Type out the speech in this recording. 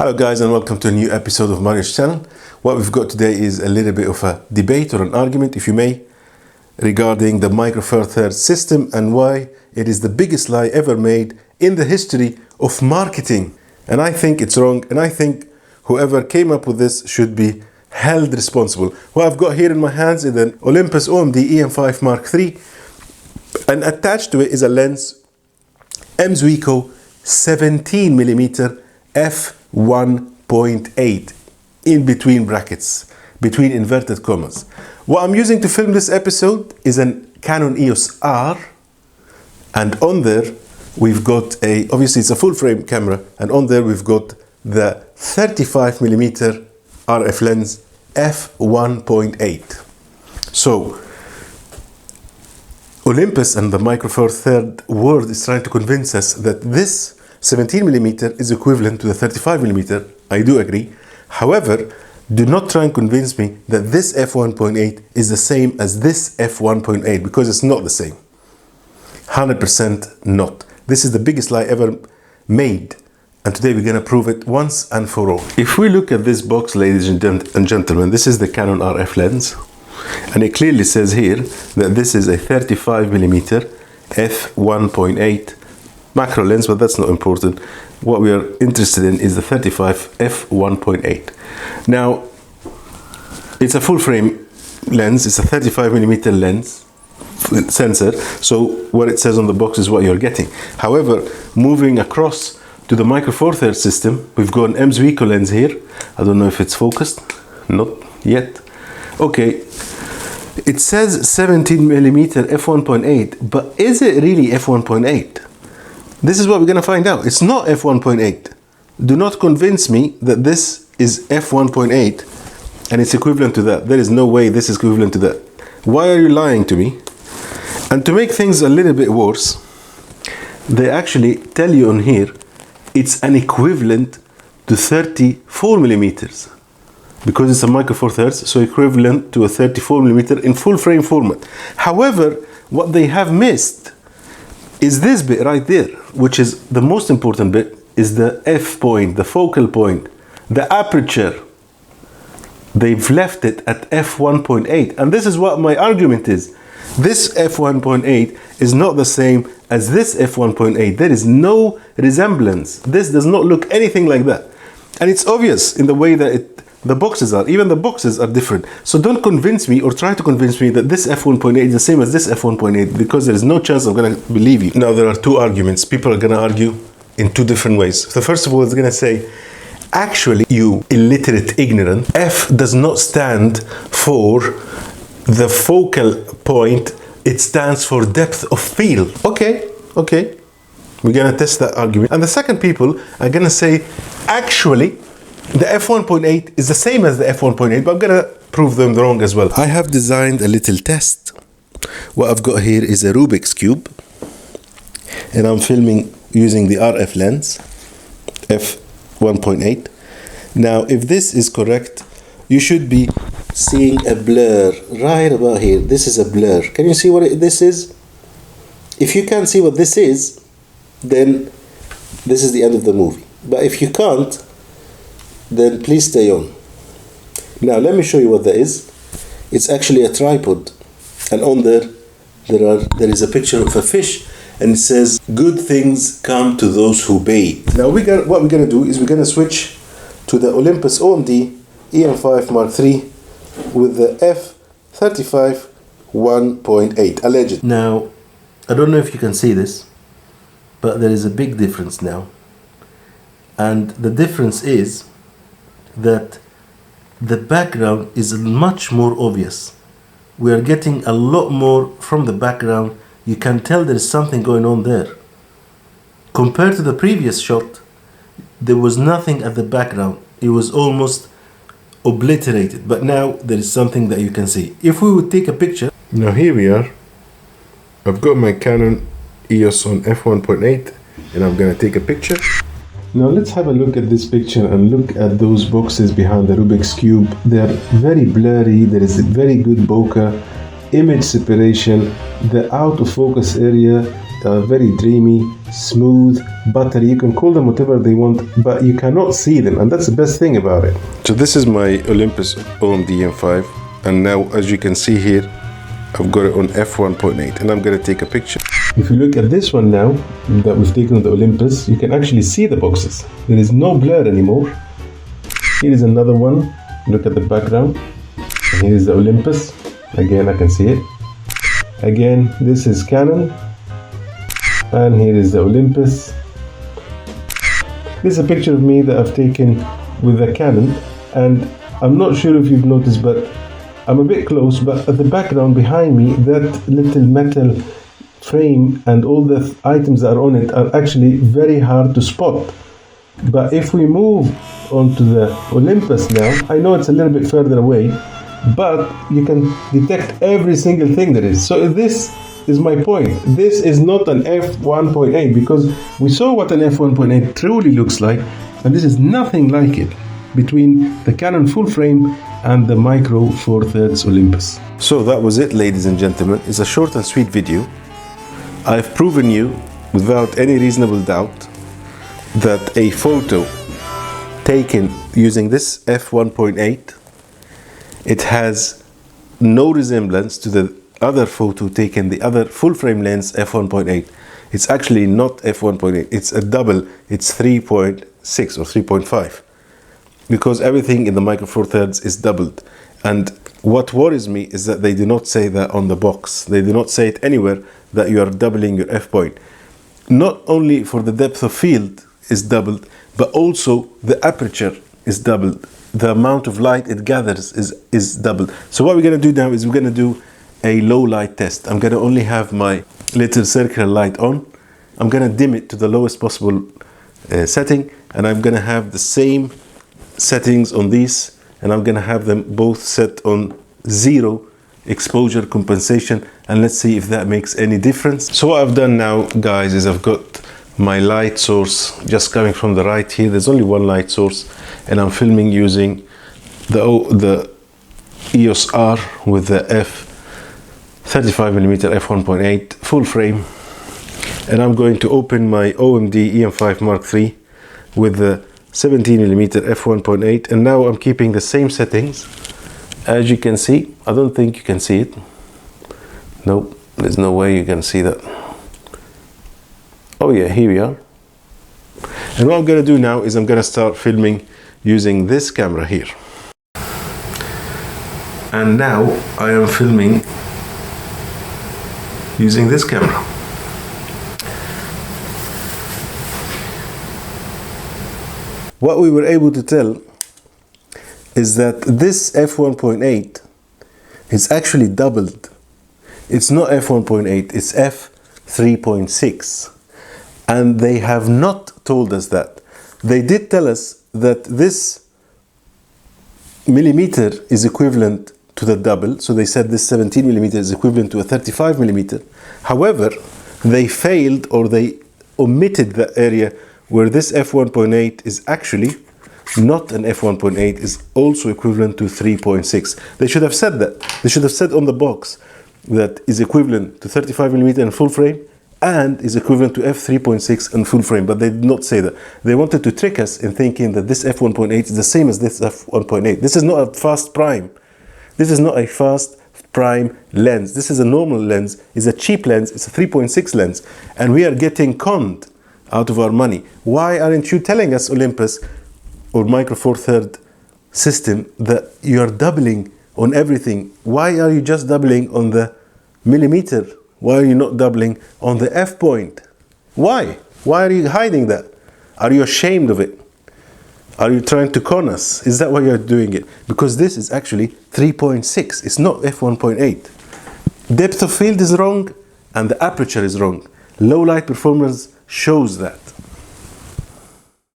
Hello guys, and welcome to a new episode of Mario's channel. What we've got today is a little bit of a debate or an argument, if you may, regarding the Micro Four Thirds system and why it is the biggest lie ever made in the history of marketing. And I think it's wrong, and I think whoever came up with this should be held responsible. What I've got here in my hands is an Olympus OMD EM5 Mark III, and attached to it is a lens M.Zuiko 17mm f1.8 in between brackets, between inverted commas. What I'm using to film this episode is a Canon Eos R, and on there we've got obviously it's a full frame camera, and on there we've got the 35mm RF lens f1.8. So Olympus and the Micro Four Thirds world is trying to convince us that this 17mm is equivalent to the 35mm. I do agree. However, do not try and convince me that this f1.8 is the same as this f1.8, because it's not the same. 100% not. This is the biggest lie ever made, and today we're going to prove it once and for all. If we look at this box, ladies and gentlemen, this is the Canon RF lens, and it clearly says here that this is a 35mm f1.8 macro lens, but that's not important. What we are interested in is the 35 f1.8. Now, it's a full frame lens, it's a 35mm lens sensor, so what it says on the box is what you're getting. However, moving across to the Micro Four Thirds system, we've got an M.Zuiko lens here. I don't know if it's focused, not yet. Okay, it says 17mm f1.8, but is it really f1.8? This is what we're going to find out. It's not f1.8. Do not convince me that this is f1.8 and it's equivalent to that. There is no way this is equivalent to that. Why are you lying to me? And to make things a little bit worse, they actually tell you on here it's an equivalent to 34mm, because it's a Micro Four Thirds, so equivalent to a 34mm in full frame format. However, what they have missed is this bit right there, which is the most important bit, is the F point, the focal point, the aperture. They've left it at f1.8, and this is what my argument is. This f1.8 is not the same as this f1.8. There is no resemblance. This does not look anything like that, and it's obvious in the way that the boxes are. Even the boxes are different. So don't convince me or try to convince me that this f1.8 is the same as this f1.8, because there is no chance I'm going to believe you. Now, there are two arguments. People are going to argue in two different ways. So first of all, they're going to say, actually, you illiterate ignorant, F does not stand for the focal point. It stands for depth of field. Okay. We're going to test that argument. And the second people are going to say, actually, the f1.8 is the same as the f1.8, but I'm going to prove them wrong as well. I have designed a little test. What I've got here is a Rubik's Cube, and I'm filming using the RF lens, f1.8. Now, if this is correct, you should be seeing a blur right about here. This is a blur. Can you see what this is? If you can't see what this is, then this is the end of the movie. But if you can't, then please stay on. Now let me show you what that is. It's actually a tripod, and on there is a picture of a fish, and it says, "Good things come to those who bathe." Now what we're gonna do is we're gonna switch to the Olympus OMD EM5 Mark III with the f35 1.8 alleged. Now, I don't know if you can see this, but there is a big difference now, and the difference is that the background is much more obvious. We are getting a lot more from the background. You can tell there is something going on there. Compared to the previous shot, there was nothing at the background. It was almost obliterated, but now there is something that you can see. If we would take a picture. Now here we are. I've got my Canon EOS on f1.8, and I'm going to take a picture. Now let's have a look at this picture and look at those boxes behind the Rubik's Cube. They're very blurry. There is a very good bokeh, image separation, the out of focus area very dreamy, smooth, buttery. You can call them whatever they want, but you cannot see them, and that's the best thing about it. So this is my Olympus OMD M5, and now as you can see here, I've got it on f1.8, and I'm going to take a picture. If you look at this one now that we've taken on the Olympus, you can actually see the boxes. There is no blur anymore. Here is another one. Look at the background. And here is the Olympus. Again, I can see it. Again, this is Canon. And here is the Olympus. This is a picture of me that I've taken with the Canon. And I'm not sure if you've noticed, but I'm a bit close, but at the background behind me, that little metal frame and all the items that are on it are actually very hard to spot. But if we move onto the Olympus now, I know it's a little bit further away, but you can detect every single thing there is. So this is my point. This is not an f1.8, because we saw what an f1.8 truly looks like, and this is nothing like it between the Canon full frame and the Micro Four Thirds Olympus. So that was it, ladies and gentlemen. It's a short and sweet video. I've proven you without any reasonable doubt that a photo taken using this f1.8, it has no resemblance to the other photo taken the other full frame lens f1.8. It's actually not f1.8, it's a double, it's 3.6 or 3.5, because everything in the Micro Four Thirds is doubled. And what worries me is that they do not say that on the box. They do not say it anywhere that you are doubling your f point. Not only for the depth of field is doubled, but also the aperture is doubled. The amount of light it gathers is doubled. So what we're going to do now is we're going to do a low light test. I'm going to only have my little circular light on. I'm going to dim it to the lowest possible setting, and I'm going to have the same settings on these, and I'm going to have them both set on 0 exposure compensation, and let's see if that makes any difference. So what I've done now, guys, is I've got my light source just coming from the right here. There's only one light source, and I'm filming using the EOS R with the f35mm f1.8 full frame, and I'm going to open my OMD EM5 Mark III with the 17mm f1.8, and now I'm keeping the same settings. As you can see, I don't think you can see it. Nope, there's no way you can see that. Oh yeah, here we are. And what I'm going to do now is I'm going to start filming using this camera here. And now I am filming using this camera. What we were able to tell is that this f1.8 is actually doubled. It's not f1.8, it's f3.6. And they have not told us that. They did tell us that this millimeter is equivalent to the double. So they said this 17mm is equivalent to a 35mm. However, they failed, or they omitted the area where this f1.8 is actually not an f1.8, is also equivalent to 3.6. They should have said that. They should have said on the box that is equivalent to 35mm and full frame, and is equivalent to f3.6 and full frame, but they did not say that. They wanted to trick us in thinking that this f1.8 is the same as this f1.8. This is not a fast prime. This is not a fast prime lens. This is a normal lens. It's a cheap lens. It's a 3.6 lens, and we are getting conned out of our money. Why aren't you telling us, Olympus or Micro Four Third system, that you are doubling on everything? Why are you just doubling on the millimeter? Why are you not doubling on the f point? Why? Why are you hiding that? Are you ashamed of it? Are you trying to con us? Is that why you're doing it? Because this is actually 3.6. It's not f1.8. Depth of field is wrong, and the aperture is wrong. Low light performance shows that.